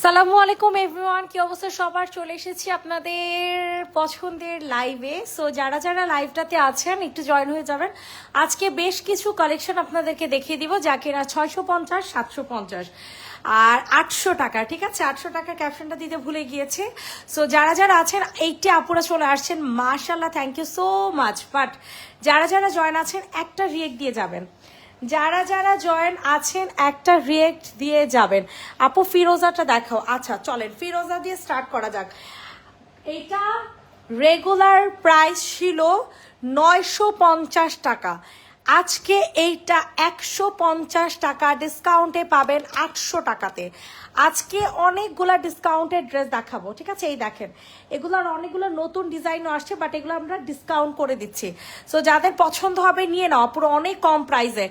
আসসালামু আলাইকুম এভরিওয়ান, কি অবস্থা সবার? চলে এসেছি আপনাদের পছন্দের লাইভে। সো যারা যারা লাইভটাতে আছেন একটু জয়েন হয়ে যাবেন। আজকে বেশ কিছু কালেকশন আপনাদেরকে দেখিয়ে দিব, যা কিনা 650, 750 আর 800 টাকা। ঠিক আছে, 800 টাকার ক্যাপশনটা দিতে ভুলে গিয়েছে। সো যারা যারা আছেন এইটি আপুরা চলে আসছেন, মাশাল্লাহ, thank you so much. But যারা যারা জয়েন আছেন একটা রিয়েক্ট দিয়ে যাবেন। যারা যারা জয়েন আছেন একটা রিয়েক্ট দিয়ে যাবেন। আপু ফিরোজাটা দেখাও। আচ্ছা চলেন ফিরোজা দিয়ে স্টার্ট করা যাক। এটা রেগুলার প্রাইস ছিল 950 টাকা, আজকে এইটা 150 টাকা ডিসকাউন্টে পাবেন 800 টাকাতে। আজকে অনেকগুলা ডিসকাউন্টের ড্রেস দেখাবো। ঠিক আছে, এই দেখেন এগুলোর অনেকগুলো নতুন ডিজাইনও আসছে, বাট এগুলো আমরা ডিসকাউন্ট করে দিচ্ছি। সো যাদের পছন্দ হবে নিয়ে নাও, পুরো অনেক কম প্রাইসে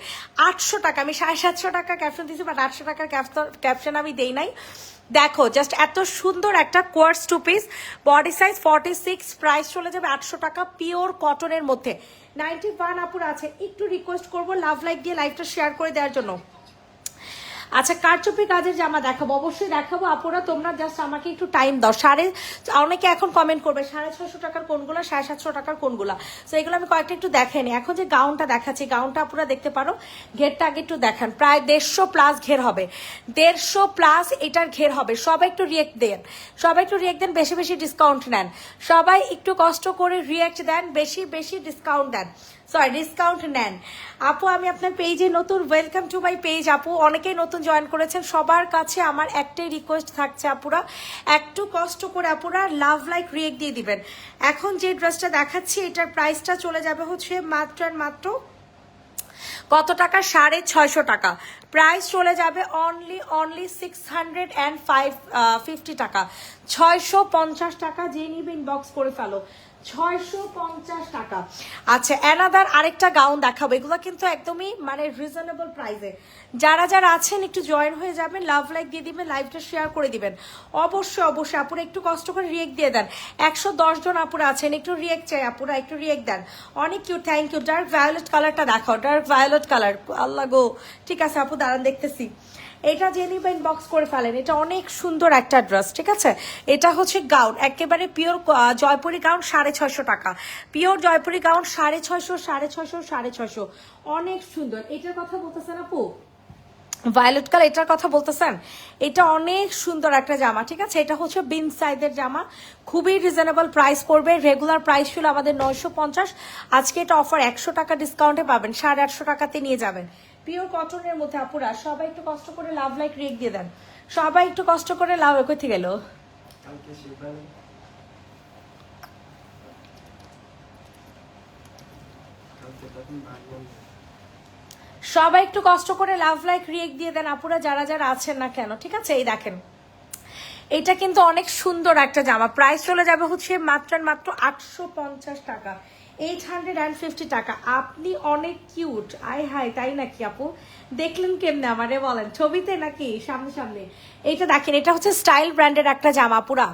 800 টাকা। আমি 750 টাকা ক্যাপশন দিচ্ছি, বাট 800 টাকার ক্যাপশন আমি দেই নাই। দেখো জাস্ট এত সুন্দর একটা কোয়ার্স two piece, body size 46, price চলে যাবে 800 টাকা, পিওর কটনের মধ্যে। 91 আপুর আছে, একটু রিকোয়েস্ট করবো লাভ লাইক দিয়ে লাইভটা শেয়ার করে দেওয়ার জন্য। আচ্ছা কারচুপি কাজের জামা দেখাবো, অবশ্যই দেখাবো আপুরা, তোমরা জাস্ট আমাকে একটু টাইম দাও। অনেকে এখন কমেন্ট করবে 650 টাকার কোনগুলো, 750 টাকার কোনগুলা। তো এগুলো আমি কয়েকটা একটু দেখেনি। এখন যে গাউনটা দেখাচ্ছি, গাউনটা আপুরা দেখতে পারো, ঘেরটা আগে একটু দেখান। প্রায় 150 প্লাস ঘের হবে, 150 প্লাস এটার ঘের হবে। সবাই একটু রিয়েক্ট দেন, সবাই একটু রিয়েক্ট দেন, বেশি বেশি ডিসকাউন্ট নেন। সবাই একটু কষ্ট করে রিয়েক্ট দেন, বেশি বেশি ডিসকাউন্ট দেন, সরি ডিসকাউন্ট নেন। আপু আমি আপনার পেজে নতুন, ওয়েলকাম টু মাই পেজ। আপু অনেকেই নতুন জয়েন করেছেন, সবার কাছে আমার একটাই রিকোয়েস্ট থাকছে আপুরা, একটু কষ্ট করে আপুরা লাভ লাইক রিয়েক্ট দিয়ে দিবেন। এখন যে ড্রেসটা দেখাচ্ছি এটার প্রাইসটা চলে যাবে হচ্ছে মাত্র আর মাত্র কত টাকা? 650 টাকা। প্রাইস চলে যাবে অনলি 650 টাকা, 650 টাকা। যে নিবে ইনবক্স করে ফেলো, 650 টাকা। আচ্ছা অ্যানাদার আরেকটা গাউন দেখাবো, এগুলো কিন্তু একদমই মানে রিজনেবল প্রাইসে। যারা যারা আছেন একটু জয়েন হয়ে যাবেন, লাভ লাইক দিয়ে দিবেন, লাইভটা শেয়ার করে দিবেন। অবশ্যই অবশ্যই আপুরা একটু কষ্ট করে রিয়েক্ট দিয়ে দেন। 110 জন আপুরা আছেন, একটু রিয়েক্ট চাই আপুরা, একটু রিয়েক্ট দেন। অনেক cute, thank you. Dark violet কালারটা দেখাও, ডার্ক ভায়োলেট কালার। আল্লাহ গো, ঠিক আছে আপু দাঁড়ান দেখতেছি। এটা জেনি বা ইনবক্স করে ফেলেন, এটা অনেক সুন্দর একটা ড্রেস। ঠিক আছে, এটা হচ্ছে গাউন, একেবারে পিওর জয়পুরি গাউন, 650 টাকা। পিওর জয়পুরি গাউন 650, 650, 650, অনেক সুন্দর। এটার কথা বলতেছেন আপু, ভায়োলেট কালার, এটার কথা বলতেছেন? এটা অনেক সুন্দর একটা জামা। ঠিক আছে, এটা হচ্ছে বিন সাইজের জামা, খুবই রিজনেবল প্রাইস পড়বে। রেগুলার প্রাইস ছিল আমাদের 950, আজকে এটা অফার 100 টাকা ডিসকাউন্টে পাবেন, 850 টাকাতে নিয়ে যাবেন। পিওর কটনের মধ্যে আপুরা সবাই একটু কষ্ট করে লাভ লাইক রেক দিয়ে দেন, সবাই একটু কষ্ট করে লাভ। কোথায় গেল? সবাই একটু কষ্ট করে লাভ লাইক রিয়েক্ট দিয়ে দেন আপুরা, যারা যারা আছেন না কেন। ঠিক আছে, এই দেখেন এটা কিন্তু অনেক সুন্দর একটা জামা, প্রাইস চলে যাবে হচ্ছে মাত্র 850 টাকা, 850 টাকা। আপনি অনেক কিউট, আয় হায়, তাই নাকি আপু? দেখলেন কেমনে আমারে বলেন, ছবিতে নাকি সামনে সামনে? এইটা দেখেন, এটা হচ্ছে স্টাইল ব্র্যান্ডের একটা জামা পুরা।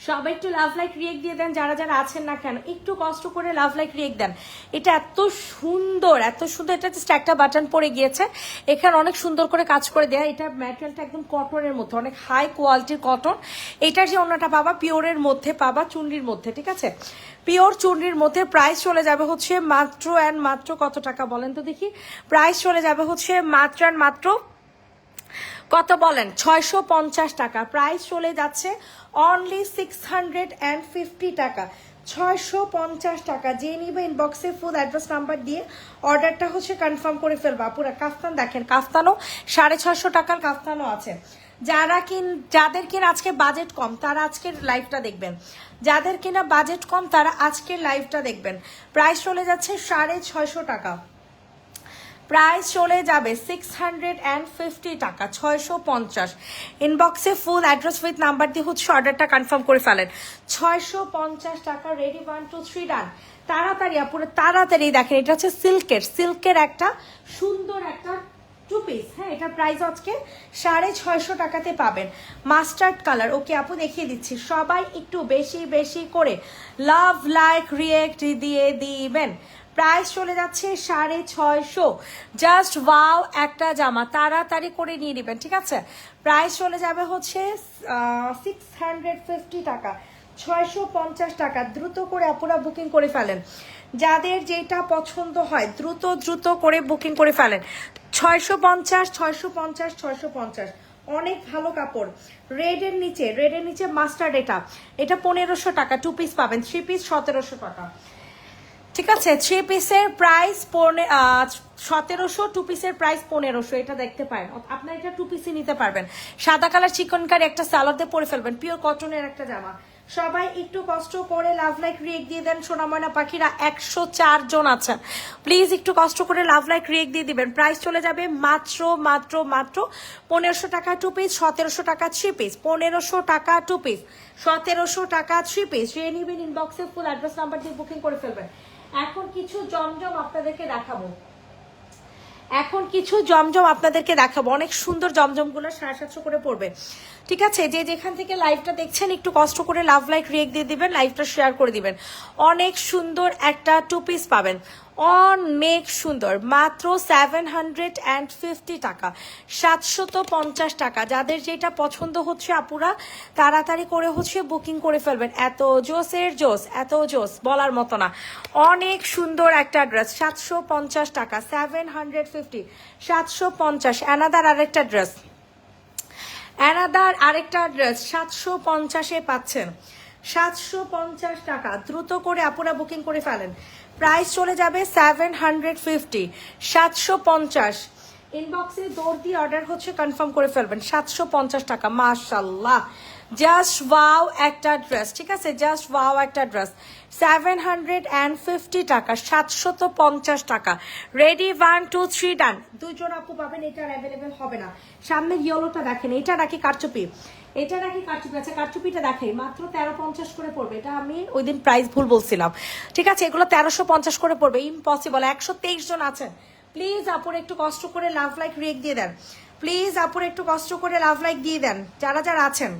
সবাই একটু লাভ লাইক রিয়েক্ট দিয়ে দেন, যারা যারা আছেন না কেন একটু কষ্ট করে লাভ লাইক রিয়েক্ট দেন। এটা এত সুন্দর, এত সুন্দর। এটা জাস্ট একটা বাটন পরে গিয়েছে, এখানে অনেক সুন্দর করে কাজ করে দেয়া। এটা ম্যাটেরিয়ালটা একদম কটনের মধ্যে, অনেক হাই কোয়ালিটির কটন। এটার যে অন্যটা পাবা পিওরের মধ্যে পাবা, চুনরির মধ্যে। ঠিক আছে, পিওর চুনরির মধ্যে। প্রাইস চলে যাবে হচ্ছে মাত্র অ্যান্ড মাত্র কত টাকা বলেন তো দেখি? প্রাইস চলে যাবে হচ্ছে মাত্র অ্যান্ড মাত্র কত বলেন? 650 টাকা। প্রাইস চলে যাচ্ছে অনলি 650 টাকা, 650 টাকা। যে নিবে ইনবক্সে ফুল অ্যাড্রেস নাম্বার দিয়ে অর্ডারটা হচ্ছে কনফার্ম করে ফেলবা। পুরা কাফতান দেখেন, কাফতানও 650 টাকার কাফতানও আছে। যাদের কিনা আজকে বাজেট কম তারা আজকের লাইভটা দেখবেন, যাদের কিনা বাজেট কম তারা আজকের লাইভটা দেখবেন। প্রাইস চলে যাচ্ছে 650 টাকা, প্রাইস চলে যাবে 650 টাকা, 650। ইনবক্সে ফুল অ্যাড্রেস উইথ নাম্বার দিয়ে হচ্ছে অর্ডারটা কনফার্ম করে ফেলেন। 650 টাকা। রেডি, 1 2 3 ডান। তাড়াতাড়ি আপুরে তাড়াতাড়ি দেখেন, এটা হচ্ছে সিল্কের একটা সুন্দর একটা টু পিস। হ্যাঁ, এটার প্রাইস আজকে 650 টাকাতে পাবেন। Mustard colour. ওকে আপু দেখিয়ে দিচ্ছি, সবাই একটু বেশি বেশি করে লাভ লাইক রিয়েক্ট দিয়ে দিবেন। প্রাইস চলে যাচ্ছে 650। জাস্ট ওয়াও একটা জামা, তাড়াতাড়ি করে নিয়ে নেবেন, ঠিক আছে? প্রাইস চলে যাবে হচ্ছে 650 টাকা, 650 টাকা। দ্রুত করে আপনারা বুকিং করে ফেলেন, যাদের যেটা পছন্দ হয় দ্রুত দ্রুত করে বুকিং করে ফেলেন। 650, 650, 650, অনেক ভালো কাপড়। রেডের নিচে মাস্টার্ড, এটা 1500 টাকা। 2 পিস পাবেন, 3 পিস 1700 টাকা, ঠিক আছে? 3 পিসের প্রাইস 1700, 2 পিসের প্রাইস 1500। এটা দেখতে পারেন, আপনার এটা 2 পিসই নিতে পারবেন। সাদা কালার চিকনকারি একটা সালোয়ার দিয়ে পরে ফেলবেন, পিওর কটনের একটা জামা। সবাই একটু কষ্ট করে লাভ লাইক রিয়েক্ট দিয়ে দেন সোনা ময়না পাখিরা, 104 জন আছেন। প্লিজ একটু কষ্ট করে লাভ লাইক রিয়েক্ট দিয়ে দিবেন। প্রাইস চলে যাবে মাত্র মাত্র মাত্র 1500 টাকা 2 পিস, 1700 টাকা 3 পিস, 1500 টাকা 2 পিস, 1700 টাকা 3 পিস। যে নিবেন ইনবক্সে ফুল অ্যাড্রেস নাম্বার দিয়ে বুকিং করে ফেলবেন। এখন কিছু জমজম আপনাদেরকে দেখাবো, অনেক সুন্দর জমজমগুলো 750 করে পড়বে, ঠিক আছে? যে যেখান থেকে লাইভটা দেখছেন একটু কষ্ট করে লাভ লাইক রিয়েক্ট দিয়ে দিবেন, লাইভটা শেয়ার করে দিবেন। অনেক সুন্দর একটা 2 পিস পাবেন, অনেক সুন্দর, মাত্র 750 টাকা, 750 টাকা। যাদের যেটা পছন্দ হচ্ছে আপুরা তাড়াতাড়ি করে হচ্ছে বুকিং করে ফেলবেন। এত জোসের জোস, এত জোস বলার মতো না। অনেক সুন্দর একটা ড্রেস, 750 টাকা, 750, 750। অ্যানাদার আরেকটা ড্রেস, 750-এ পাচ্ছেন, 750 টাকা। দ্রুত করে আপুরা বুকিং করে ফেলেন, প্রাইস চলে যাবে 750, 750। ইনবক্সে দৌড় দিয়ে অর্ডার হচ্ছে, কনফার্ম করে ফেলবেন। 750 টাকা, মাশাল্লাহ, জাস্ট ওয়াও একটা ড্রেস, ঠিক আছে? জাস্ট ওয়াও একটা ড্রেস, 750 টাকা, 750 টাকা। রেডি, 1 2 3 ডান। 2 জন আপু পাবেন, এটা অ্যাভেলেবেল হবে না। সামনের ইয়েলোটা দেখেন, এটা নাকি কারচুপি, আচ্ছা কারচুপিটা দেখেন, মাত্র 1350 করে পড়বে। এটা আমি ওই দিন প্রাইস ভুল বলছিলাম, ঠিক আছে? এগুলো 1350 করে পড়বে, ইম্পসিবল। 123 জন আছেন, প্লিজ আপুর একটু কষ্ট করে লাভ লাইক রিয়েক্ট দিয়ে দেন, প্লিজ আপুর একটু কষ্ট করে লাভ লাইক দিয়ে দেন যারা যারা আছেন।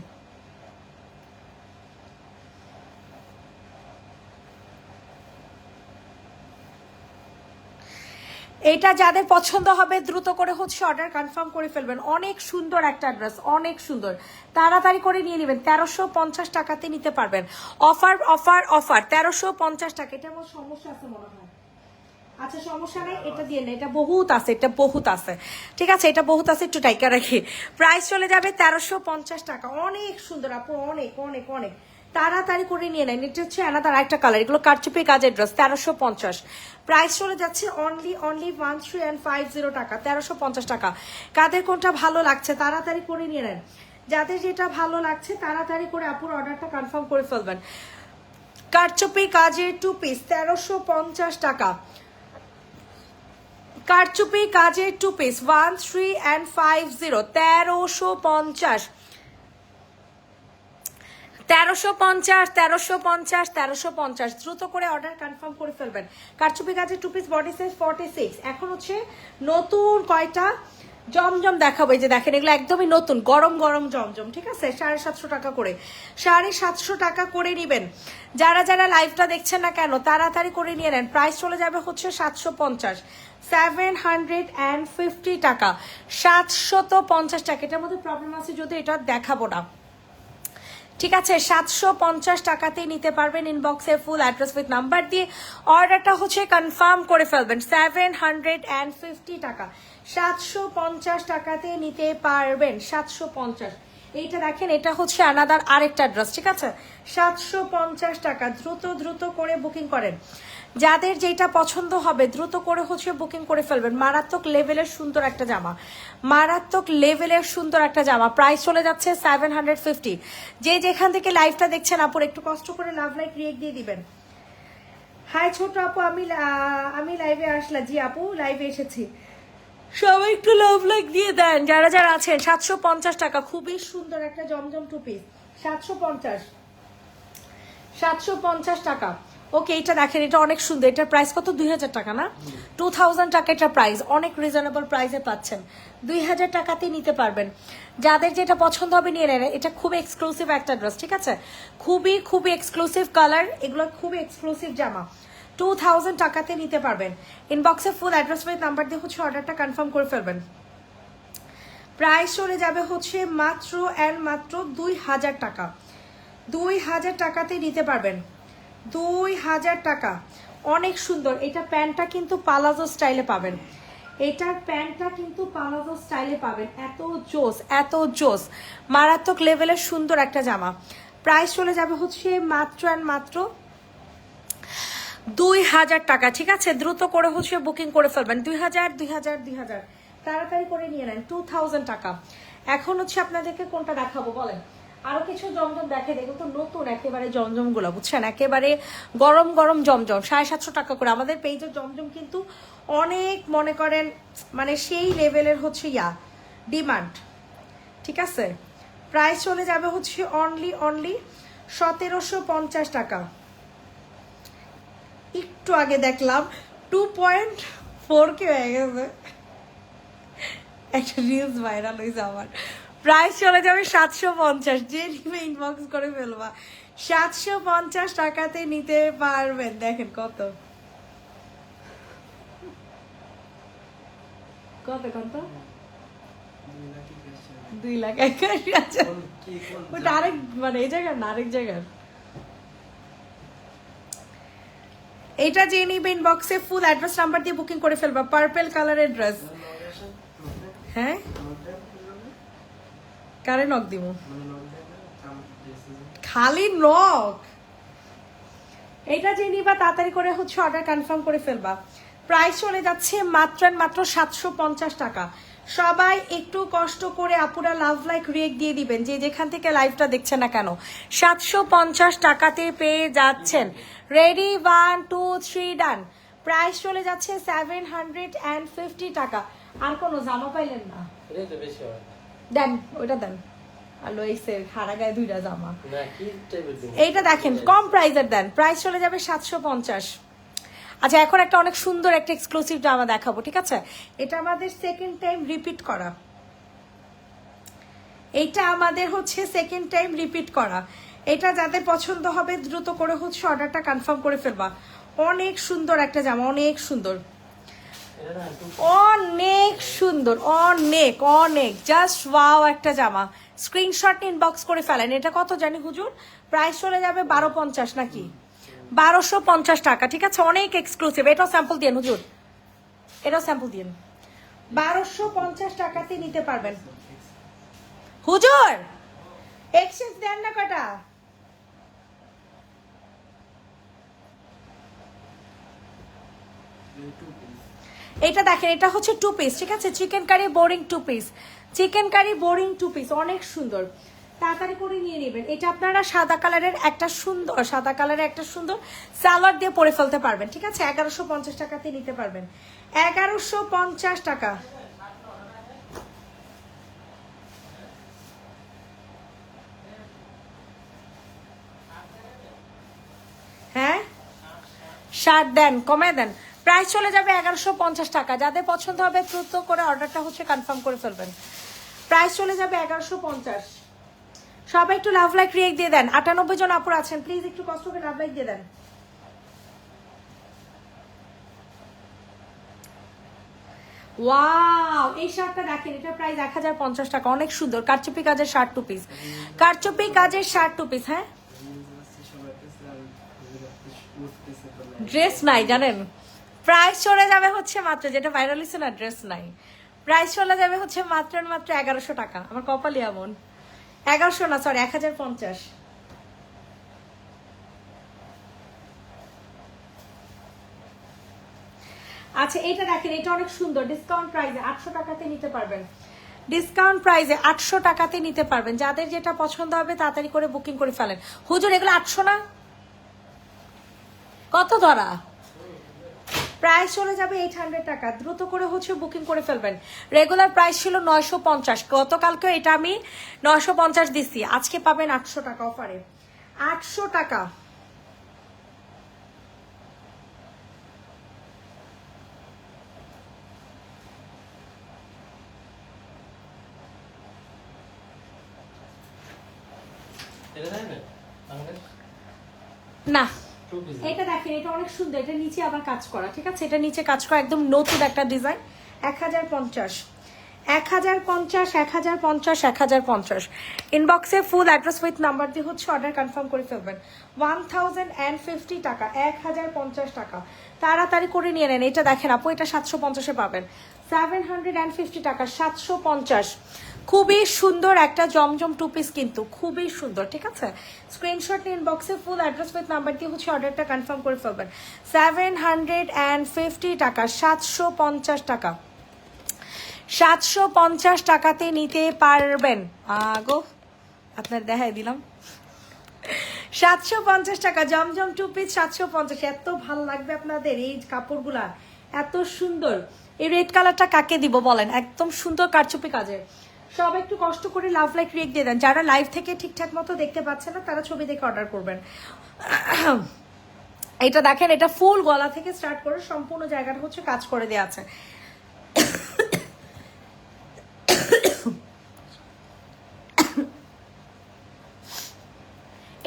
এটা যাদের পছন্দ হবে দ্রুত করে হচ্ছে অর্ডার কনফার্ম করে ফেলবেন। অনেক সুন্দর একটা ড্রেস, অনেক সুন্দর, তাড়াতাড়ি করে নিয়ে নেবেন। 1350 টাকাতে নিতে পারবেন। অফার অফার অফার, 1350 টাকা। এটা আমার সমস্যা আছে মনে হয়, আচ্ছা সমস্যা নেই, এটা দিয়ে নেই, এটা বহুত আছে, এটা বহুত আছে, ঠিক আছে? এটা বহুত আছে, একটু টাইকা রাখি। প্রাইস চলে যাবে 1350 টাকা। অনেক সুন্দর আপু, অনেক অনেক অনেক, তাড়াতাড়ি করে নিয়ে নেন। এটা হচ্ছে আলাদা আরেকটা কালার, এগুলো কারচুপি কাজের ড্রেস, 1350। প্রাইস চলে যাচ্ছে অনলি 1350 টাকা, 1350 টাকা। কাদের কোনটা ভালো লাগছে তাড়াতাড়ি করে নিয়ে নেন, যাদের যেটা ভালো লাগছে তাড়াতাড়ি করে আপুর অর্ডারটা কনফার্ম করে ফেলবেন। কারচুপি কাজের 2 পিস, 1350 টাকা। কারচুপি কাজের 2 পিস, 1350, 1350, 1350, 1350, 1350। দ্রুত করে অর্ডার কনফার্ম করে ফেলবেন। কারচুপি কাজের 2 পিস, বডি সাইজ 46। এখন হচ্ছে নতুন কয়টা জমজম দেখাবো, এই যে দেখেন, এগুলো একদমই নতুন গরম গরম জমজম, ঠিক আছে? 750 টাকা করে, 750 টাকা করে নিবেন। যারা যারা লাইভটা দেখছেন না কেন তাড়াতাড়ি করে নিয়ে নেন। প্রাইস চলে যাবে হচ্ছে 750, 750 টাকা, 750 টাকা। এটার মধ্যে প্রবলেম আছে যদি এটা দেখাবো না, ঠিক আছে? 750 টাকাতেই নিতে পারবেন। ইনবক্সে ফুল অ্যাড্রেস উইথ নাম্বার দিয়ে অর্ডারটা হচ্ছে কনফার্ম করে ফেলবেন। 750 টাকা, 750 টাকাতে নিতে পারবেন, 750। এইটা দেখেন, এটা হচ্ছে আনাদার আরেকটা ড্রেস, ঠিক আছে? 750 টাকা। দ্রুত দ্রুত করে বুকিং করেন, যাদের যেটা পছন্দ হবে দ্রুত করে হচ্ছে বুকিং করে ফেলবেন। মারাত্মক লেভেলের সুন্দর একটা জামা, মারাত্মক লেভেলের সুন্দর একটা জামা। প্রাইস চলে যাচ্ছে 750। যে যেখান থেকে লাইভটা দেখছেন আপুর একটু কষ্ট করে লাভ লাইক রিয়েক্ট দিয়ে দিবেন। হাই ছোট আপু, আমি লাইভে আসলাম। জি আপু, লাইভে এসেছি। সবাই একটু লাভ লাইক দিয়ে দেন যারা যারা আছেন। 750 টাকা, খুবই সুন্দর একটা জমজম 2 পিস, 750, 750 টাকা। ওকে, এটা দেখেন, এটা অনেক সুন্দর। এটার প্রাইস কত? 2000 টাকা না, 2000 টাকা এটা প্রাইস। অনেক রিজনেবল প্রাইসে পাচ্ছেন, 2000 টাকাতে নিতে পারবেন। যাদের যেটা পছন্দ হবে নিয়ে নেন। এটা খুব এক্সক্লুসিভ একটা ড্রেস, ঠিক আছে? খুবই খুবই এক্সক্লুসিভ কালার, এগুলো খুবই এক্সক্লুসিভ জামা। 2000 টাকাতে নিতে পারবেন। ইনবক্সে ফুল অ্যাড্রেস উইথ নাম্বার দিয়ে হচ্ছে অর্ডারটা কনফার্ম করে ফেলবেন। প্রাইস চলে যাবে হচ্ছে মাত্র অ্যান্ড মাত্র 2000 টাকা। 2000 টাকাতে নিতে পারবেন, 2000 টাকা। অনেক সুন্দর। এটা প্যান্টটা কিন্তু পালাজো স্টাইলে পাবেন, এটার প্যান্টটা কিন্তু পালাজো স্টাইলে পাবেন। এত জোস, এত জোস, মারাত্মক লেভেলের সুন্দর একটা জামা। প্রাইস চলে যাবে হচ্ছে মাত্র অ্যান্ড মাত্র 2000 টাকা। ঠিক আছে, দ্রুত করে হচ্ছে বুকিং করে ফেলবেন। 2000 2000 2000 তাড়াতাড়ি করে নিয়ে নেন। 2000 টাকা। এখন হচ্ছে আপনাদেরকে কোনটা দেখাবো বলেন? আরো কিছু জমজম দেখে, দেখুন তো নতুন একেবারে জমজম গুলো, বুঝছেন, একেবারে গরম গরম জমজম। 750 টাকা করে। আমাদের পেজের জমজম কিন্তু অনেক মনে করেন মানে সেই লেভেলের হচ্ছে ডিমান্ড। ঠিক আছে, প্রাইস চলে যাবে হচ্ছে অনলি 1750 টাকা। একটু আগে দেখলাম 2.4K হয়ে গেছে, একটা রিলস ভাইরাল হয়েছে আমার। প্রাইস চলে যাবে 750, যে নিবে ইনবক্স করে ফেলবা। 750 টাকাতে নিতে পারবেন। দেখেন কত কত কত 2,81,000। ওটা আরেক মানে এই জায়গার না, আরেক জায়গার। এটা যে নিবে ইনবক্সে ফুল অ্যাড্রেস নাম্বার দিয়ে বুকিং করে ফেলবা। পার্পল কালারের ড্রেস। হ্যাঁ, কারে নক দিব? খালি নক। এটা যে নিবা তাড়াতাড়ি করে হচ্ছে অর্ডার কনফার্ম করে ফেলবা। প্রাইস চলে যাচ্ছে মাত্র মাত্র 750 টাকা। সবাই একটু কষ্ট করে আপুরা লাভ লাইক রিয়েক্ট দিয়ে দিবেন, যে যেখান থেকে লাইভটা দেখছেন না কেন। 750 টাকাতে পেয়ে যাচ্ছেন। রেডি, 1 2 3 ডান। প্রাইস চলে যাচ্ছে 750 টাকা। আর কোনো জামা পাইলেন না? দেন ওইটা দেন। আলো এইসে খাড়া গায়ে 2টা জামা। এইটা দেখেন কম প্রাইসের দেন। প্রাইস চলে যাবে 750। আচ্ছা, এখন একটা অনেক সুন্দর একটা এক্সক্লুসিভ জামা দেখাবো। ঠিক আছে, এটা আমাদের সেকেন্ড টাইম রিপিট করা। এটা আমাদের হচ্ছে সেকেন্ড টাইম রিপিট করা। এটা যাদের পছন্দ হবে দ্রুত করে হচ্ছে অর্ডারটা কনফার্ম করে ফেলবা। অনেক সুন্দর একটা জামা, অনেক সুন্দর, অনেক সুন্দর, অনেক অনেক জাস্ট ওয়াও একটা জামা। স্ক্রিনশট ইনবক্স করে ফেলেন। এটা কত জানি হুজুর? প্রাইস চলে যাবে 1250 নাকি 1250 টাকা। ঠিক আছে, অনেক এক্সক্লুসিভ। এটাও স্যাম্পল দিন হুজুর, এটাও স্যাম্পল দিন। 1250 টাকাতে নিতে পারবেন হুজুর। এক্সচেঞ্জ দেন না কটা? এটা দেখেন, এটা হচ্ছে 2 পিস। ঠিক আছে, চিকেন কারি বোরিং 2 পিস, চিকেন কারি বোরিং 2 পিস, অনেক সুন্দর। তাড়াতাড়ি করে নিয়ে নেবেন। এটা আপনারা সাদা কালারের একটা সুন্দর, সাদা কালারের একটা সুন্দর সালোয়ার দিয়ে পরে ফেলতে পারবেন। ঠিক আছে, 1150 টাকাতে নিতে পারবেন। 1150 টাকা। হ্যাঁ, শার্ট দেন, কমায় দেন। প্রাইস চলে যাবে 1150 টাকা। যাদের পছন্দ হবে দ্রুত করে অর্ডারটা হচ্ছে কনফার্ম করে ফেলবেন। প্রাইস চলে যাবে 1150। সবাই একটু লাভ লাইক রিয়েক্ট দিয়ে দেন। 98 জন আপুর আছেন, প্লিজ একটু কষ্ট করে লাভ লাইক দিয়ে দেন। ওয়াও, এই শার্টটা দেখেন, এটা প্রাইস 1050 টাকা। অনেক সুন্দর কারচুপি কাজের শার্ট 2 পিস, কারচুপি কাজের শার্ট 2 পিস। হ্যাঁ, ড্রেস নাই জানেন। প্রাইস চলে যাবে হচ্ছে মাত্র, যেটা ভাইরাল হচ্ছে না, ড্রেস নাই। প্রাইস চলে যাবে হচ্ছে মাত্র মাত্র 1100 টাকা। আমার কপালি এমন। 1100 না, সরি 1050। আচ্ছা, এটা দেখেন, এটা অনেক সুন্দর। ডিসকাউন্ট প্রাইসে 800 টাকাতে নিতে পারবেন। ডিসকাউন্ট প্রাইসে 800 টাকাতে নিতে পারবেন। যাদের যেটা পছন্দ হবে তাড়াতাড়ি করে বুকিং করে ফেলেন। হুজুর এগুলো 800 না, কত ধরা? প্রাইস চলে যাবে 800 টাকা। দ্রুত করে হচ্ছে বুকিং করে ফেলবেন। রেগুলার প্রাইস ছিল 950। গতকালকে এটা আমি 950 দিছি, আজকে পাবেন 800 টাকা অফারে। 800 টাকা। না, এটা দেখেন, এটা অনেক সুন্দর, এটা নিচে আবার কাজ করা, ঠিক আছে, এটা নিচে কাজ করা, একদম নতুন একটা ডিজাইন। 1050, 1050, 1050, 1050। ইনবক্সে ফুল অ্যাড্রেস উইথ নাম্বার দিয়ে হচ্ছে অর্ডার কনফার্ম করে ফেলবেন। 1050 টাকা, 1050 টাকা, তাড়াতাড়ি করে নিয়ে নেন। এটা দেখেন আপু, এটা 750-এ পাবেন। 750 টাকা, 750। খুবই সুন্দর একটা জমজম টু পিস, কিন্তু খুবই সুন্দর, ঠিক আছে। স্ক্রিনশট নিয়ে ইনবক্সে ফুল অ্যাড্রেস উইথ নাম্বার দিয়ে হচ্ছে অর্ডারটা কনফার্ম করে ফেলবেন। 750 টাকা, 750 টাকা, 750 টাকাতে নিতে পারবেন। আগো আপনার দেখাই দিলাম। 750 টাকা জমজম টু পিস, 750। এত ভালো লাগবে আপনাদের এই কাপড়গুলা, এত সুন্দর। এই রেড কালারটা কাকে দিব বলেন, একদম সুন্দর কারচুপি কাজের। সব একটু কষ্ট করে লাভ লাইক রিয়েক্ট দিয়ে দেন। যারা লাইভ থেকে ঠিকঠাক মতো দেখতে পাচ্ছে না তারা ছবি দেখে অর্ডার করবেন। এটা দেখেন, এটা ফুল গলা থেকে স্টার্ট করে সম্পূর্ণ জায়গাটা হচ্ছে কাজ করে দেওয়া আছে।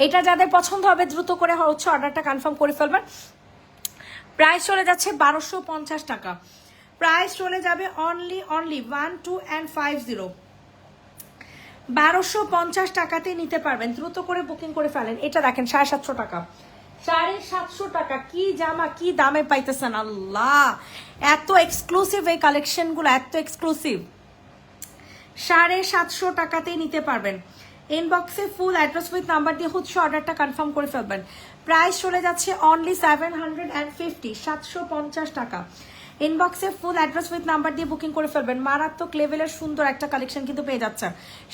এটা যাদের পছন্দ হবে দ্রুত করে হচ্ছে অর্ডারটা কনফার্ম করে ফেলবেন। প্রাইস চলে যাচ্ছে 1250 টাকা। প্রাইস চলে যাবে অনলি 1, 2 and 50। 1250 টাকাতে নিতে পারবেন, দ্রুত করে বুকিং করে ফেলেন। এটা দেখেন 750 টাকা, 750 টাকা। কি জামা, কি দামে পাইতেছেন আল্লাহ! এত এক্সক্লুসিভ এই কালেকশনগুলো, এত এক্সক্লুসিভ। 750 টাকাতেই নিতে পারবেন। ইনবক্সে ফুল অ্যাড্রেস উইথ নাম্বার দিয়ে হচ্ছে অর্ডারটা কনফার্ম করে ফেলবেন। প্রাইস চলে যাচ্ছে অনলি 750, 750 টাকা। ইনবক্সে ফুল অ্যাড্রেস উইথ নাম্বার দিয়ে বুকিং করে ফেলবেন। মারাত্মক লেভেলের সুন্দর একটা কালেকশন কিন্তু পেয়ে যাচ্ছে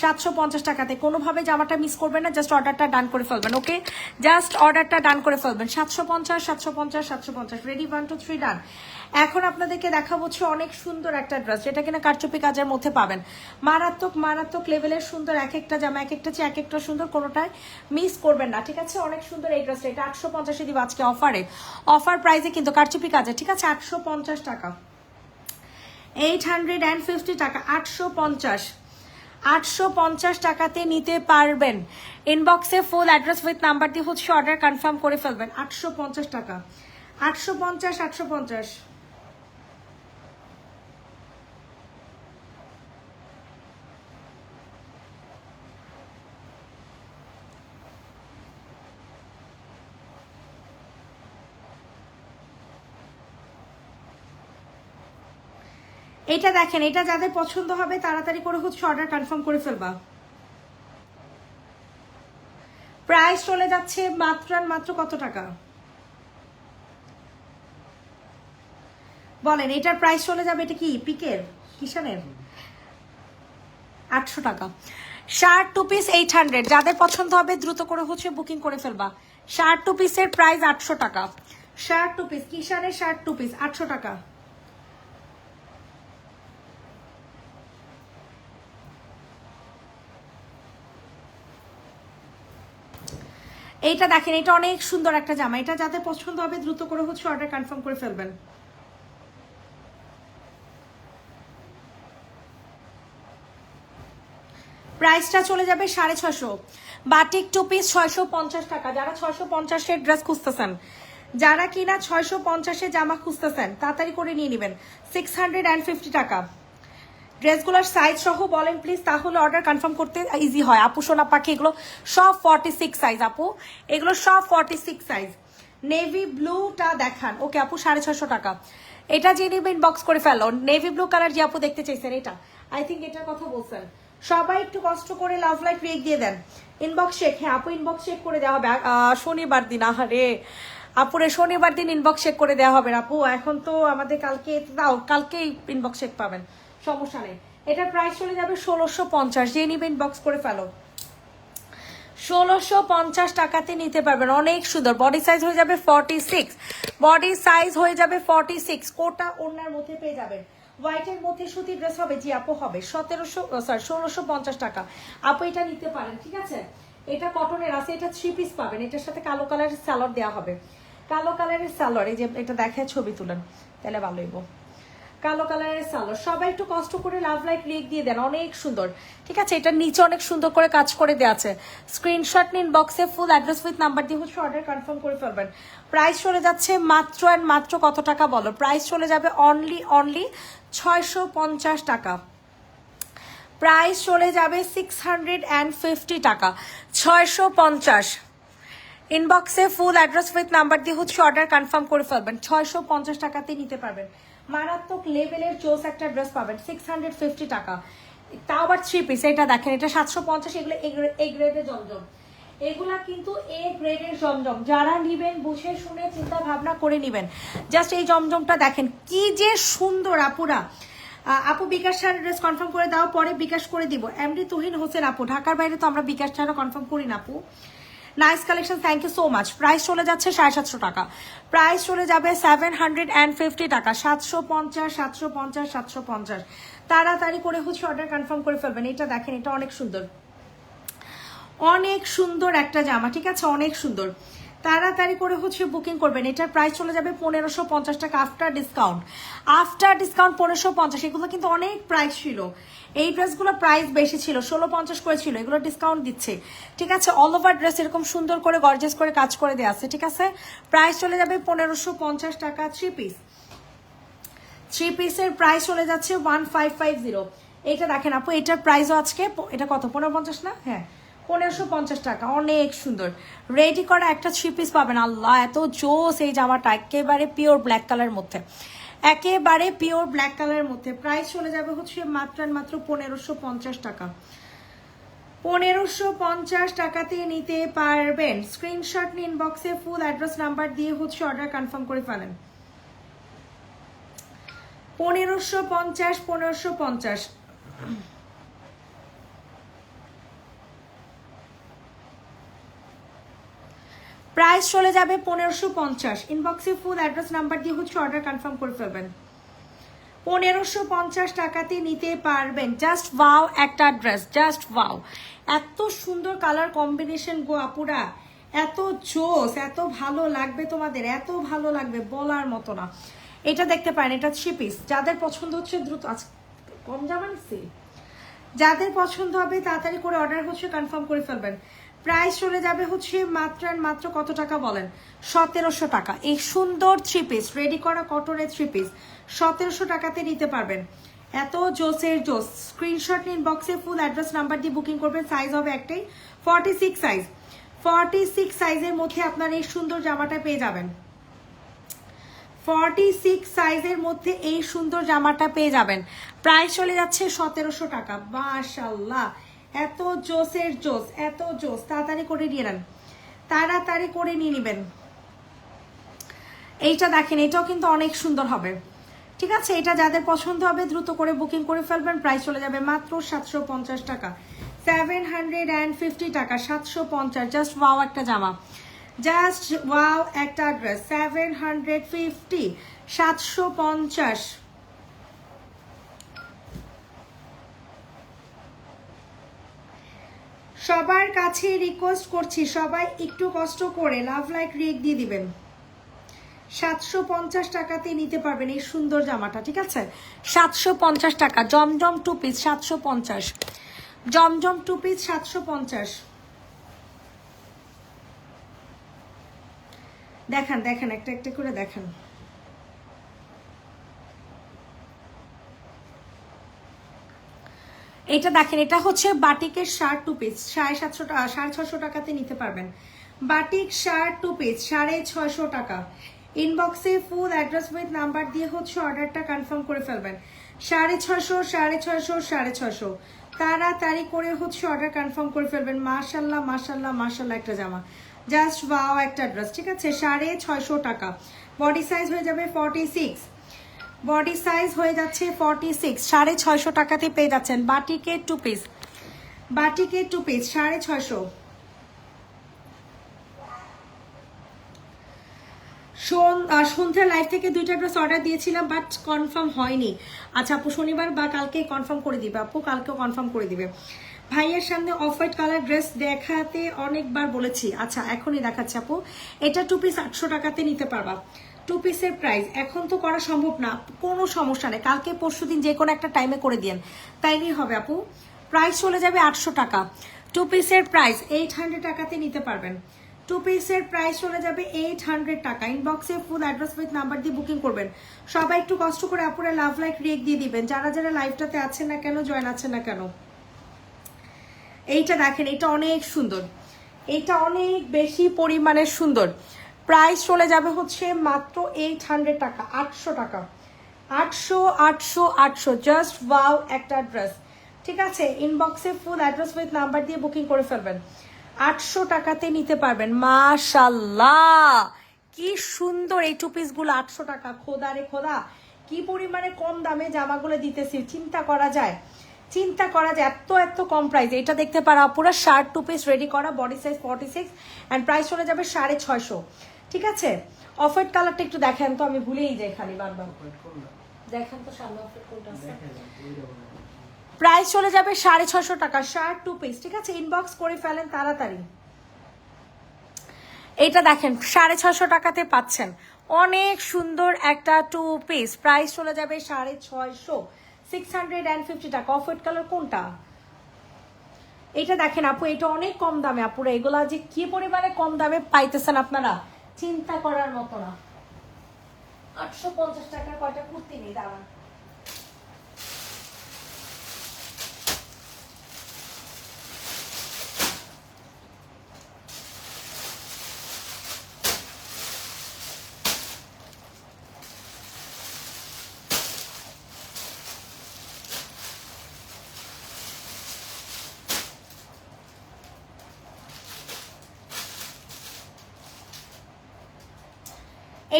750 টাকাতে। কোনোভাবে জামাটা মিস করবেন না, জাস্ট অর্ডারটা ডান করে ফেলবেন। ওকে, জাস্ট অর্ডারটা ডান করে ফেলবেন। 750, 750, 750। রেডি, 1, 2, 3 ডান। এখন আপনাদেরকে দেখাবো হচ্ছে অনেক সুন্দর একটা ড্রেস, যেটা কিনা কারচুপি কাজের মধ্যে পাবেন। মারাত্মক মারাত্মক লেভেলের সুন্দর, এক একটা জামা এক একটা চেয়ে এক একটা সুন্দর, কোনোটাই মিস করবেন না, ঠিক আছে। অনেক সুন্দর এই ড্রেসটা, এটা 850-এ দিব আজকে অফারে, অফার প্রাইসে কিন্তু কারচুপি কাজে, ঠিক আছে। 850 টাকা, 850 টাকা, 850, 850 টাকাতে নিতে পারবেন। ইনবক্সে ফুল অ্যাড্রেস উইথ নাম্বার দিয়ে হচ্ছে অর্ডার কনফার্ম করে ফেলবেন। 850 টাকা, 850, 850। এটা দেখেন, এটা যাদের পছন্দ হবে তাড়াতাড়ি করে হচ্ছে অর্ডার কনফার্ম করে ফেলবা। প্রাইস চলে যাচ্ছে মাত্র কত টাকা বলেন? এটার প্রাইস চলে যাবে, এটা কি পিকের কিষানের, 800 টাকা। শার্ট টু পিস 800, যাদের পছন্দ হবে দ্রুত করে হচ্ছে বুকিং করে ফেলবা। শার্ট টু পিসের প্রাইস 800 টাকা। শার্ট টু পিস, কিষানের শার্ট টু পিস 800 টাকা। এইটা দেখেন, এটা অনেক সুন্দর একটা জামা, এটা যাদের পছন্দ হবে দ্রুত করে হচ্ছে অর্ডার কনফার্ম করে ফেলবেন। প্রাইসটা চলে যাবে 650। বাটিক টু পিস 650 টাকা। যারা 650-এর ড্রেস খুঁজতেছেন, যারা কিনা 650-এ জামা খুঁজতেছেন, তাড়াতাড়ি করে নিয়ে নেবেন। 650 টাকা। ড্রেসগুলোর সাইজ সহ বলেন প্লিজ, তাহলে অর্ডার কনফার্ম করতে ইজি হয়। আপু সোনা পাখি, এগুলো সব 46 সাইজ আপু, এগুলো সব 46 সাইজ। নেভি ব্লুটা দেখান। ওকে আপু, 650 টাকা। এটা যে নেবেন ইনবক্স করে ফেলো। নেভি ব্লু কালার যে আপু দেখতে চাইছেন, এটা আই থিঙ্ক এটার কথা বলছেন। সবাই একটু কষ্ট করে লাভ লাইক রেক দিয়ে দেন। ইনবক্স চেক, হ্যাঁ আপু ইনবক্স চেক করে দেওয়া হবে শনিবার দিন। আহারে আপুরে, শনিবার দিন ইনবক্স চেক করে দেওয়া হবে আপু। এখন তো আমাদের কালকে দাও, কালকেই ইনবক্স চেক পাবেন, সমস্যা নেই। এটার প্রাইস চলে যাবে 1650। যে নিবে ইনবক্স করে ফেলো। 1650 টাকাতে নিতে পারবেন। অনেক সুন্দর, বডি সাইজ হয়ে যাবে 46, বডি সাইজ হয়ে যাবে 46। কোটা ওড়নার মধ্যে পেয়ে যাবেন। হোয়াইটের মধ্যে সুতি ড্রেস হবে, জি আপু হবে 1650 টাকা। আপু এটা নিতে পারেন, ঠিক আছে। এটা কটনের আছে, এটা 3 পিস পাবেন। এটার সাথে কালো কালারের সালোয়ার দেওয়া হবে, কালো কালারের সালোয়ার। এই যে এটা দেখে ছবি তুলেন, তাহলে ভালো হইব। কালো কালারের সালোয়ার। সবাই একটু কষ্ট করে লাভ লাইক লিখ দিয়ে দেন, অনেক সুন্দর। ঠিক আছে, এটা নিচে অনেক সুন্দর করে কাজ করে দেওয়া আছে। স্ক্রিনশট নিন, বক্সে ফুল অ্যাড্রেস উইথ নাম্বার দিয়ে হচ্ছে অর্ডার কনফার্ম করে ফেলবেন। প্রাইস চলে যাচ্ছে মাত্র অ্যান্ড মাত্র কত টাকা বলো? প্রাইস চলে যাবে অনলি 650 টাকা। প্রাইস চলে যাবে 650 টাকা, 650। ইনবক্সে ফুল অ্যাড্রেস উইথ নাম্বার দিয়ে হচ্ছে অর্ডার কনফার্ম করে ফেলবেন। 650 টাকাতে নিতে পারবেন। মারাত্মক লেভেলের জোস একটা ড্রেস পাবেন 650 টাকা। তাও আবার 3 পিস। এটা দেখেন, এটা 750। এগুলো এ গ্রেডের জমজম, এগুলা কিন্তু এ গ্রেডের জমজম। যারা নিবেন বুঝে শুনে চিন্তা ভাবনা করে নিবেন। জাস্ট এই জমজমটা দেখেন কি যে সুন্দর। আপুরা, আপু বিকাশ ছাড়া ড্রেস কনফার্ম করে দাও, পরে বিকাশ করে দিব। এমডি তুহিন হোসেন আপু, ঢাকার বাইরে তো আমরা বিকাশ ছাড়া কনফার্ম করি না আপু। Nice collection, thank you so much. Price চলে যাচ্ছে 750 টাকা। প্রাইস চলে যাবে 750 টাকা। 750, 750, 750। তাড়াতাড়ি করে হচ্ছে অর্ডার কনফার্ম করে ফেলবেন। এটা দেখেন, এটা অনেক সুন্দর, অনেক সুন্দর একটা জামা। ঠিক আছে, অনেক সুন্দর। তাড়াতাড়ি করে হচ্ছে বুকিং করবেন। এটার প্রাইস চলে যাবে 1550 টাকা আফটার ডিসকাউন্ট। After discount 1550। এগুলো কিন্তু অনেক প্রাইস ছিল, এই ড্রেসগুলো প্রাইস বেশি ছিল, 1650 করে ছিল। এগুলো ডিসকাউন্ট দিচ্ছে। ঠিক আছে, অল ওভার ড্রেস এরকম সুন্দর করে গর্জিয়াস করে কাজ করে দেওয়া আছে। ঠিক আছে, প্রাইস চলে যাবে 1550 টাকা। 3 পিস, 3 পিসের প্রাইস চলে যাচ্ছে 1550। এইটা দেখেন আপু, এটার প্রাইসও আজকে এটা কত, 1550 না? হ্যাঁ, 1550 টাকা। অনেক সুন্দর রেডি করা একটা 3 পিস পাবেন। আল্লাহ, এত জোস এই জামাটা। একেবারে পিওর ব্ল্যাক কালারের মধ্যে, একেবারে পিওর ব্ল্যাক কালারের মধ্যে। প্রাইস চলে যাবে হচ্ছে মাত্র 1550 টাকা। 1550 টাকাতে নিতে পারবেন। স্ক্রিনশট নিন, বক্সে ফুল অ্যাড্রেস নাম্বার দিয়ে হচ্ছে অর্ডার কনফার্ম করে ফেলেন। 1550, 1550। প্রাইস চলে যাবে 1550। ইনবক্সে ফুল অ্যাড্রেস নাম্বার দিয়ে হচ্ছে অর্ডার কনফার্ম করে ফেলবেন। 1550 টাকাতে নিতে পারবেন। জাস্ট ওয়াও একটা ড্রেস, জাস্ট ওয়াও। এত সুন্দর কালার কম্বিনেশন গো আপুরা, এত জোস, এত ভালো লাগবে তোমাদের, এত ভালো লাগবে বলার মতো না। এটা দেখতে পারেন, এটা 3 পিস। যাদের পছন্দ হচ্ছে দ্রুত, কম জামা নিচ্ছি, যাদের পছন্দ হবে তাড়াতাড়ি করে অর্ডার হচ্ছে কনফার্ম করে ফেলবেন। প্রাইস চলে যাবে হচ্ছে মাত্র কত টাকা বলেন? 1700 টাকা। এই সুন্দর 3 পিস রেডি করা কটনের 3 পিস 1700 টাকাতে নিতে পারবেন। এত জোসের জোস। স্ক্রিনশট নিন, বক্সে ফুল অ্যাড্রেস নাম্বার দিয়ে বুকিং করবেন। সাইজ হবে একটাই, 46 সাইজ। 46 সাইজের মধ্যে আপনার এই সুন্দর জামাটা পেয়ে যাবেন। 46 সাইজের মধ্যে এই সুন্দর জামাটা পেয়ে যাবেন। প্রাইস চলে যাচ্ছে 1700 টাকা। মাশাআল্লাহ, এত জোসের জোস, এত জোস। তাড়াতাড়ি করে নিয়ে নেন, তাড়াতাড়ি করে নিয়ে নেবেন। এইটা দেখেন, এটাও কিন্তু অনেক সুন্দর হবে। ঠিক আছে, এটা যাদের পছন্দ হবে দ্রুত করে বুকিং করে ফেলবেন। প্রাইস চলে যাবে মাত্র 750 টাকা। 750 টাকা, 750। জাস্ট ওয়াও একটা জামা, জাস্ট ওয়াও একটা ড্রেস। 750, 750। সবার কাছে রিকোয়েস্ট করছি, সবাই একটু কষ্ট করে লাভ লাইক রিক দিয়ে দিবেন। 750 টাকাতে নিতে পারবেন এই সুন্দর জামাটা। ঠিক আছে, 750 টাকা। জমজম 2 পিস 750। জমজম 2 পিস 750। দেখেন দেখেন, একটা একটা করে দেখেন। এটা দেখেন, এটা হচ্ছে বাটিকের শার্ট 2 পিস 750 টাকা, 650 টাকাতে নিতে পারবেন। বাটিক শার্ট 2 পিস 650 টাকা। ইনবক্সে ফুল অ্যাড্রেস উইথ নাম্বার দিয়ে হচ্ছে অর্ডারটা কনফার্ম করে ফেলবেন। 650, 650, 650। তাড়াতাড়ি করে হচ্ছে অর্ডার কনফার্ম করে ফেলবেন। মাশাল্লাহ মাশাল্লাহ মাশাল্লাহ একটা জামা, জাস্ট ওয়াও একটা ড্রেস। ঠিক আছে, 650 টাকা। বডি সাইজ হয়ে যাবে 46। বডি সাইজ হয়ে যাচ্ছে 46। 650 টাকাতে পেয়ে যাচ্ছেন বাটিকের 2 পিস। বাটিকের 2 পিস 650। সন্ধ্যার লাইভ থেকে 2টা ড্রেস অর্ডার দিয়েছিলাম, বাট কনফার্ম হয়নি। আচ্ছা আপু, শনিবার বা কালকে কনফার্ম করে দিবে আপু, কালকেও কনফার্ম করে দিবে। ভাইয়ের সামনে অফ হোয়াইট কালার ড্রেস দেখাতে অনেকবার বলেছি। আচ্ছা, এখনই দেখাচ্ছি আপু। এটা 2 পিস 800 টাকাতে নিতে পারবা। টু পিসের প্রাইস এখন তো করা সম্ভব না, কোনো সমস্যা নেই, কালকে পরশুদিন যে কোনো একটা টাইমে করে দিন, তাইলেই হবে আপু। প্রাইস চলে যাবে 800 টাকা। টু পিসের প্রাইস 800 টাকাতে নিতে পারবেন। টু পিসের প্রাইস চলে যাবে 800 টাকা। ইনবক্সে ফুল অ্যাড্রেস উইথ নাম্বার দিয়ে বুকিং করবেন। সবাই একটু কষ্ট করে আপুরে লাভ লাইক রিয়েক্ট দিয়ে দিবেন, যারা যারা লাইভটাতে আছেন না কেন, জয়েন আছেন না কেন। এইটা দেখেন, এটা অনেক সুন্দর, এটা অনেক বেশি পরিমাণে সুন্দর। প্রাইস চলে যাবে হচ্ছে মাত্র 800 টাকা, 800 টাকা, 800 800 800। জাস্ট ওয়াও একটা ড্রেস, ঠিক আছে। ইনবক্সে ফুল অ্যাড্রেস উইথ নাম্বার দিয়ে বুকিং করে ফেলবেন, 800 টাকাতে নিতে পারবেন। মাশাল্লাহ কি সুন্দর এই টু পিসগুলো, 800 টাকা। খোদা রে খোদা, কি পরিমাণে কম দামে জামাগুলো দিতেছি, চিন্তা করা যায়, চিন্তা করা যায়, এত এত কম প্রাইস। এটা দেখতে পারা পুরো শার্ট টু পিস রেডি করা, বডি সাইজ 46 অ্যান্ড প্রাইস চলে যাবে 650, ঠিক আছে। অফ হোয়াইট কালারটা একটু দেখেন তো, আমি ভুলেই যাই খালি বারবার, দেখেন তো সামনে অফ হোয়াইট কোনটা আছে। প্রাইস চলে যাবে 650 টাকা, শার্ট টু পিস, ঠিক আছে। ইনবক্স করে ফেলেন তাড়াতাড়ি। এটা দেখেন 650 টাকাতে পাচ্ছেন, অনেক সুন্দর একটা টু পিস। প্রাইস চলে যাবে 650, 650 টাকা। অফ হোয়াইট কালার কোনটা? এটা দেখেন আপু, এটা অনেক কম দামে আপুরা, এগুলা যে কি পরিমাণে কম দামে পাইতেছেন আপনারা, চিন্তা করার মতো না। 850 টাকার কয়টা কুর্তি নেই দাঁড়ান।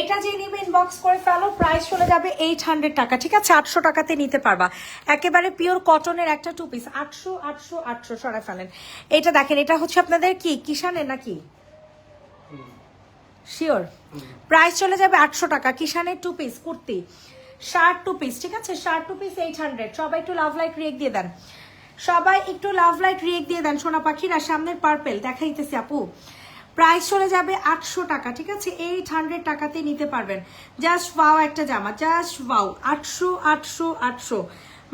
এটা যে নিবে ইনবক্স করে ফেলো, প্রাইস চলে যাবে 800 টাকা, ঠিক আছে। 800 টাকাতে নিতে পারবা, একেবারে পিওর কটনের একটা টু পিস। 800 800 800 সরাই ফেলেন। এটা দেখেন, এটা হচ্ছে আপনাদের কি কিষানের নাকি শিওর? প্রাইস চলে যাবে 800 টাকা। কিষানের two piece kurti, shirt two piece, ঠিক আছে। Shirt two piece 800। সবাই একটু লাভ লাইক রিয়েক্ট দিয়ে দেন, সবাই একটু লাভ লাইক রিয়েক্ট দিয়ে দেন সোনা পাখিরা। সামনের পার্পেল দেখাইতেছি আপু। প্রাইস চলে যাবে 800 টাকা, ঠিক আছে। 800 টাকাতে নিতে পারবেন। জাস্ট ওয়াও একটা জামা, জাস্ট ওয়াও। 800 800 800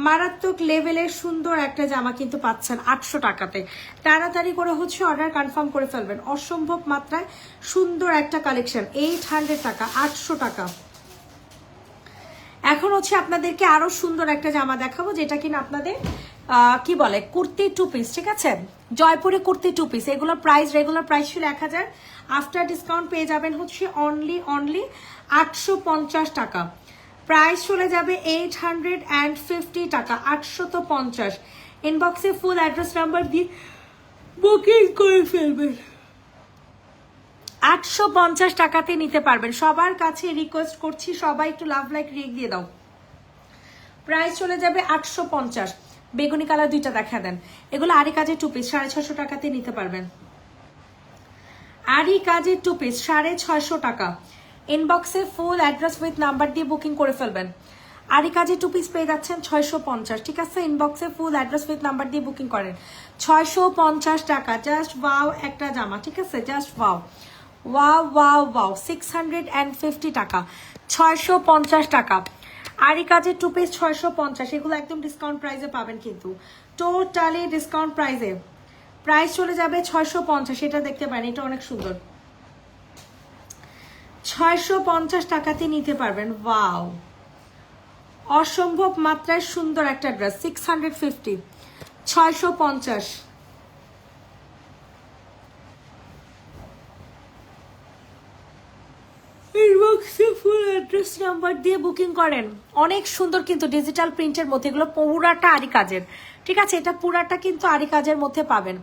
মারাত্মক লেভেলের সুন্দর একটা জামা কিন্তু পাচ্ছেন 800 টাকাতে। তাড়াতাড়ি করে হচ্ছে অর্ডার কনফার্ম করে ফেলবেন, অসম্ভব মাত্রায় সুন্দর একটা কালেকশন। 800 টাকা, 800 টাকা। এখন হচ্ছে আপনাদেরকে আরো সুন্দর একটা জামা দেখাবো, যেটা কিনা আপনাদের কি বলে কুর্তি টু পিস, ঠিক আছে। জয়পুরি কুর্তি টু পিস, এগুলোর প্রাইস রেগুলার প্রাইস ছিল 1000, আফটার ডিসকাউন্ট পেয়ে যাবেন হচ্ছে অনলি 850 টাকা। প্রাইস চলে যাবে 850 টাকা, 850। ইনবক্সে ফুল অ্যাড্রেস নাম্বার দিয়ে বুকিং করে ফেলবেন, 850 টাকাতে নিতে পারবেন। সবার কাছে রিকোয়েস্ট করছি, সবাই একটু লাভ লাইক রিয়েক্ট দিয়ে দাও। প্রাইস চলে যাবে 850। বেগুনি কালার দুইটা দেখা দেন, এগুলো আরি কাজের টু পিস, 650 টাকাতে নিতে পারবেন। আরি কাজের টু পিস 650 টাকা। ইনবক্সে ফুল অ্যাড্রেস উইথ নাম্বার দিয়ে বুকিং করে ফেলবেন। আরি কাজের টু পিস পেয়ে যাচ্ছেন 650, ঠিক আছে। ইনবক্সে ফুল অ্যাড্রেস উইথ নাম্বার দিয়ে বুকিং করেন, 650 টাকা। জাস্ট ওয়াও একটা জামা, ঠিক আছে। Just wow wow wow wow. 650 টাকা, 650 টাকা। আরি কাজের টু পিস 650, এগুলো একদম ডিসকাউন্ট প্রাইসে পাবেন, কিন্তু টোটালি ডিসকাউন্ট প্রাইসে। প্রাইস চলে যাবে 650, এটা দেখতে পারেন, এটা অনেক সুন্দর। 650 টাকাতে নিতে পারবেন। ওয়াও, অসম্ভব মাত্রায় সুন্দর একটা ড্রেস। 650, 650। ইনবক্সে ফুল অ্যাড্রেস নাম্বার দিয়ে বুকিং করেন। অনেক সুন্দর কিন্তু ডিজিটাল প্রিন্টের মধ্যে, এগুলো পুরাটা আরি কাজের, ঠিক আছে। এটা পুরাটা কিন্তু আরি কাজের মধ্যে পাবেন,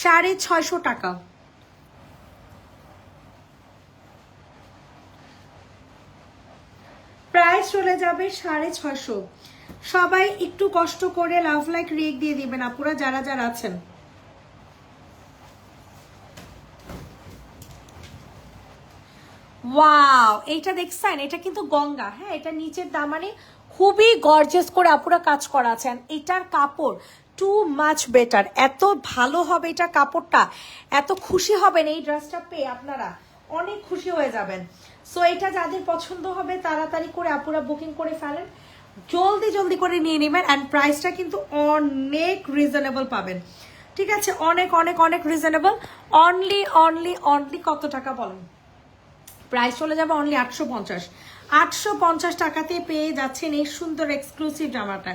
650 টাকা। প্রাইস চলে যাবে 650। সবাই একটু কষ্ট করে লাভ লাইক রিয়েক্ট দিয়ে দিবেন আপুরা, যারা যারা আছেন। ওয়াও, এইটা দেখছেন, এটা কিন্তু গঙ্গা, হ্যাঁ। এটা নিচের দামানে খুবই গর্জিয়াস করে আপুরা কাজ করা আছেন। এটার কাপড় টু মাচ বেটার, এত ভালো হবে এটা কাপড়টা, এত খুশি হবেন এই ড্রেসটা পেয়ে আপনারা, অনেক খুশি হয়ে যাবেন। সো এটা যাদের পছন্দ হবে তাড়াতাড়ি করে আপুরা বুকিং করে ফেলেন, জলদি জলদি করে নিয়ে নেবেন। অ্যান্ড প্রাইসটা কিন্তু অনেক রিজনেবল পাবেন, ঠিক আছে? অনেক অনেক অনেক রিজনেবল। অনলি অনলি অনলি কত টাকা বলেন? প্রাইস চলে যাবে অনলি 850। 850 টাকাতে পেয়ে যাচ্ছেন এই সুন্দর এক্সক্লুসিভ জামাটা।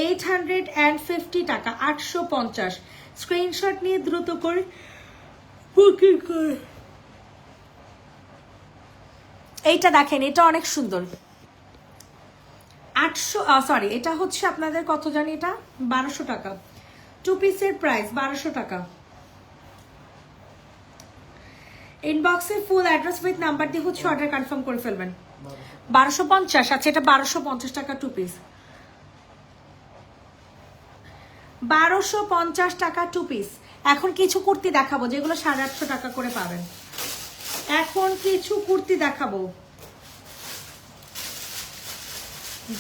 850 টাকা, 850। স্ক্রিনশট নিয়ে দ্রুত করে বুকিং করে। এইটা দেখেন, এটা অনেক সুন্দর। 800 সরি, এটা হচ্ছে আপনাদের কত জানি, এটা 1200 টাকা। 2 পিসের প্রাইস 1200 টাকা। ইনবক্সে ফুল অ্যাড্রেস উইথ নাম্বার দিয়ে হচ্ছে অর্ডার কনফার্ম করে ফেলবেন। 1250। আচ্ছা, এটা 1250 টাকা 2 পিস। 1250 টাকা 2 পিস। এখন কিছু কুর্তি দেখাবো যেগুলো 850 টাকা করে পাবেন। এখন কিছু কুর্তি দেখাবো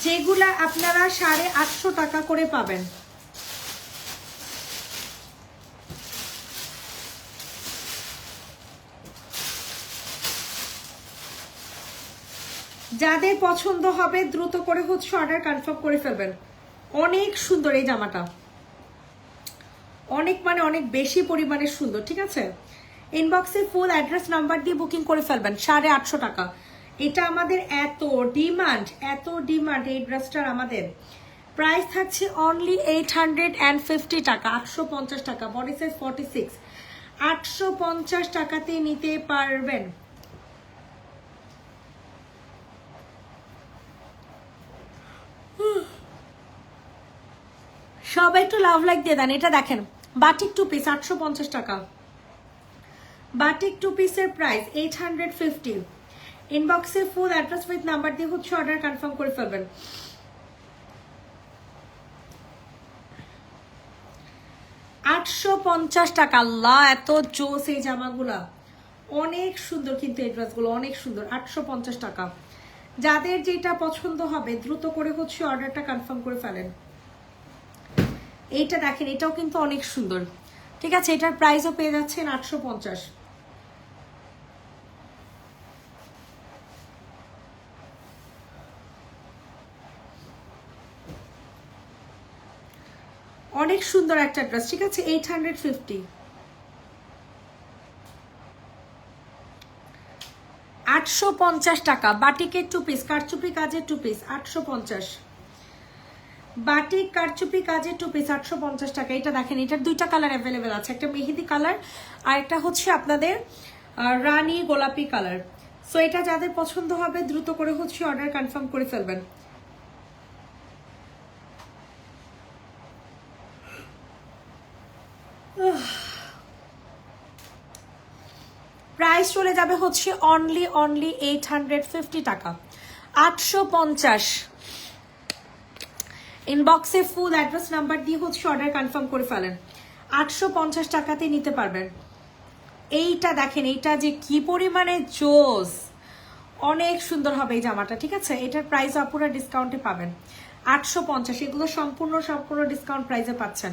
যেগুলা আপনারা 850 টাকা করে পাবেন। যাদের পছন্দ হবে দ্রুত করে হচ্ছে অর্ডার কনফার্ম করে ফেলবেন। অনেক সুন্দর এই জামাটা, অনেক মানে অনেক বেশি পরিমাণে সুন্দর, ঠিক আছে? ইনবক্সে ফুল অ্যাড্রেস নাম্বার দিয়ে বুকিং করে ফেলবেন। 850 টাকা। এটা আমাদের এত ডিমান্ড এই ড্রেসটার। আমাদের প্রাইস থাকছে অনলি 850 টাকা, 850 টাকা। Body size 46। 850 টাকাতে নিতে পারবেন। সবাই একটু লাভ লাইক দিয়ে দেন। এটা দেখেন, বাটিক 2 পিস 850 টাকা। বাটিক 2 পিসের প্রাইস 850। ইনবক্সে ফুল অ্যাড্রেস উইথ নাম্বার দিয়ে হচ্ছে অর্ডার কনফার্ম করে ফেলবেন। 850 টাকা। আল্লাহ, এত জোস এই জামাগুলা, অনেক সুন্দর কিন্তু এই ড্রেসগুলো অনেক সুন্দর। 850 টাকা। যাদের যেটা পছন্দ হবে দ্রুত করে হচ্ছে অর্ডারটা কনফার্ম করে ফেলেন। এইটা দেখেন, এটাও কিন্তু অনেক সুন্দর, ঠিক আছে? এটার প্রাইসও পেয়ে যাচ্ছেন 850। অনেক সুন্দর একটা ড্রেস, ঠিক আছে? 850। 850 টাকা। বাটিকের 2 পিস, কারচুপি কাজের 2 পিস 850। বাটিক কারচুপি কাজের 2 পিস 850 টাকা। এটা দেখেন, এটার 2টা কালার অ্যাভেলেবেল আছে, একটা মেহেদি কালার আর একটা হচ্ছে আপনাদের রানী গোলাপি কালার। সো এটা যাদের পছন্দ হবে দ্রুত করে হচ্ছে অর্ডার কনফার্ম করে ফেলবেন। প্রাইস চলে যাবে হচ্ছে অনলি 850 টাকা, 850। ইনবক্সে ফুল অ্যাড্রেস নাম্বার দিয়ে হচ্ছে অর্ডার কনফার্ম করে ফেলেন। 850 টাকাতে নিতে পারবেন। এইটা দেখেন, এইটা যে কি পরিমাণে জোস, অনেক সুন্দর হবে এই জামাটা, ঠিক আছে? এটার প্রাইস আপুরা ডিসকাউন্টে পাবেন 850। এগুলো সম্পূর্ণ ডিসকাউন্ট প্রাইসে পাচ্ছেন।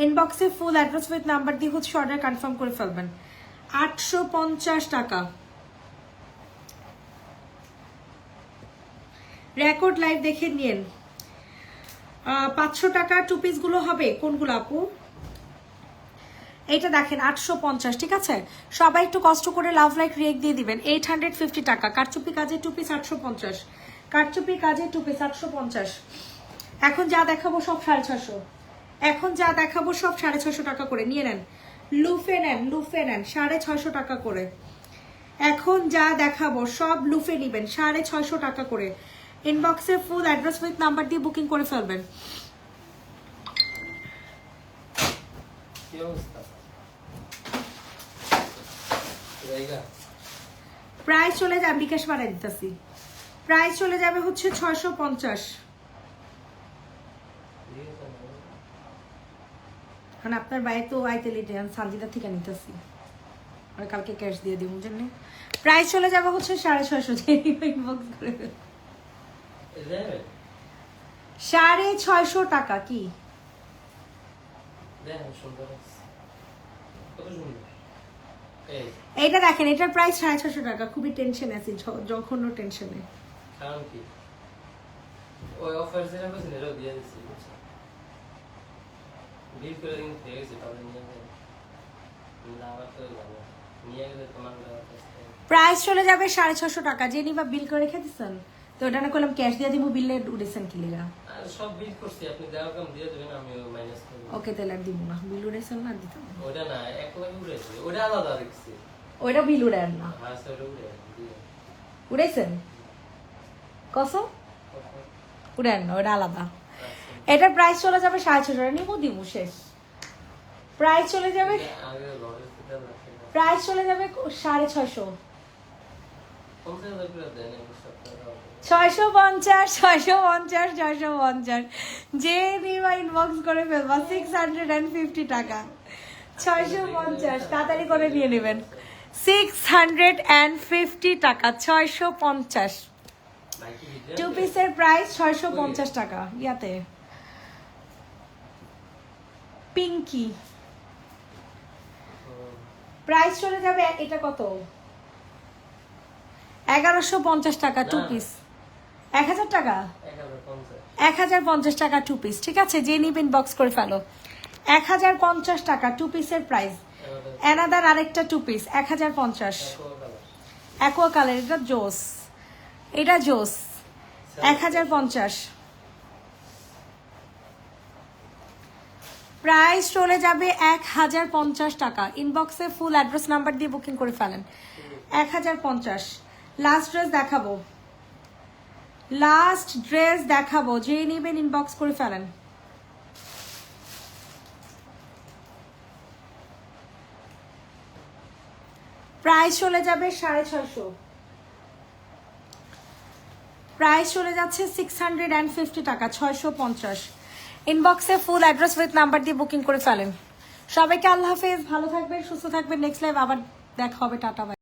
ইনবক্সে ফুল অ্যাড্রেস উইথ নাম্বার দিয়ে হচ্ছে অর্ডার কনফার্ম করে ফেলবেন। 850 টাকা। রেকর্ড লাইভ দেখে নিন। 500 টাকা 2 পিস গুলো হবে কোনগুলো আপু? এটা দেখেন 850, ঠিক আছে? সবাই একটু কষ্ট করে লাভ লাইক রিয়েক্ট দিয়ে দিবেন। 850 টাকা। কারচুপি কাজে 2 পিস 850। কারচুপি কাজে 2 পিস 850। এখন যা দেখাবো সব 650। এখন যা দেখাবো সব 650 টাকা করে নিয়ে নেন। লুফে নেন 650 টাকা করে। এখন যা দেখাবো সব লুফে নিবেন 650 টাকা করে। ইনবক্সে ফুল অ্যাড্রেস উইথ নাম্বার দিয়ে বুকিং করে ফেলবেন। প্রাইস চলে যাবে, বিকাশ বাড়াই দিতেছি। প্রাইস চলে যাবে হচ্ছে 650। কারণ আপনার বাইরে তো আইতে লেটে সানজিদা থেকে নিতেছি, আর কালকে ক্যাশ দিয়ে দিব জন্য। প্রাইস চলে যাবে হচ্ছে 650। ইনবক্স করে 650 টাকা। কি এই এইটা দেখেন, এটার প্রাইস 650 টাকা। খুবই টেনশন আছি, জঘন্য টেনশনে। কারণ কি ওই অফার যেটা বলছেন এটাও দিয়ে দিচ্ছি বুঝছেন বিল করে দিন থেকে গেছে তাহলে নিয়ে যাবেন না আবার তো যাবো নিয়ে গেলে তোমার প্রাইস চলে যাবে 650 টাকা। যে নিবা বিল করে রেখে দিছেন তো, ওটা না করলাম ক্যাশ দিয়ে দিব, বিলে উঠেছেন কি লিগা? আর সব বিল করছি আপনি দেওয়ার কাম দিয়ে দেবেন আমি মাইনাস করব ওকে, তাহলে আর দিব না। বিল উঠেছেন না, দিতাম না। ওটা না এক লাখ উড়েছে ওটা আলাদা দেখছি ওইটা বিল উড়েন না। হ্যাঁ স্যার উড়ে দিয়ে উড়েছেন কত? উড়েন না, ওইটা আলাদা। এটার প্রাইস চলে যাবে 650 টাকা। নিবো দিব, শেষ। প্রাইস চলে যাবে, আগে লড়ে সেটা লাগছে প্রাইস চলে যাবে 650। 50,000 করে দেন এই সপ্তাহে 650, 650, 650। যে নিবা ইনবক্স করে ফেলবা। 650 টাকা। 650 তাড়াতাড়ি করে নিয়ে নেবেন। 650 টাকা, 650। নাকি টু পিসের প্রাইস 650 টাকা। ইয়াতে পিঙ্কি প্রাইস চলে যাবে, এটা কত? 1150 টাকা টু পিস। 1000 টাকা, 1050 টাকা টু পিস। ঠিক আছে, যে নিবেন বক্স করে ফেলো। 1050 টাকা টু পিসের প্রাইস। অ্যানাদার আরেকটা টু পিস 1050। অ্যাকোয়া কালার, এটা জোস, এটা জোস। 1050 প্রাইস চলে যাবে 1050 টাকা। ইনবক্সে ফুল অ্যাড্রেস নাম্বার দিয়ে বুকিং করে ফেলেন। 1050। লাস্ট ড্রেস দেখাবো, লাস্ট ড্রেস দেখাবো। যে নিবেন ইনবক্স করে ফেলেন। প্রাইস চলে যাবে 650। প্রাইস চলে যাচ্ছে 650 টাকা, 650। ইনবক্সে ফুল অ্যাড্রেস উইথ নাম্বার দিয়ে বুকিং করে ফেলেন। সবাইকে আল্লাহ হাফেজ, ভালো থাকবেন, সুস্থ থাকবেন। নেক্সট লাইভ আবার দেখা হবে। Tata, by.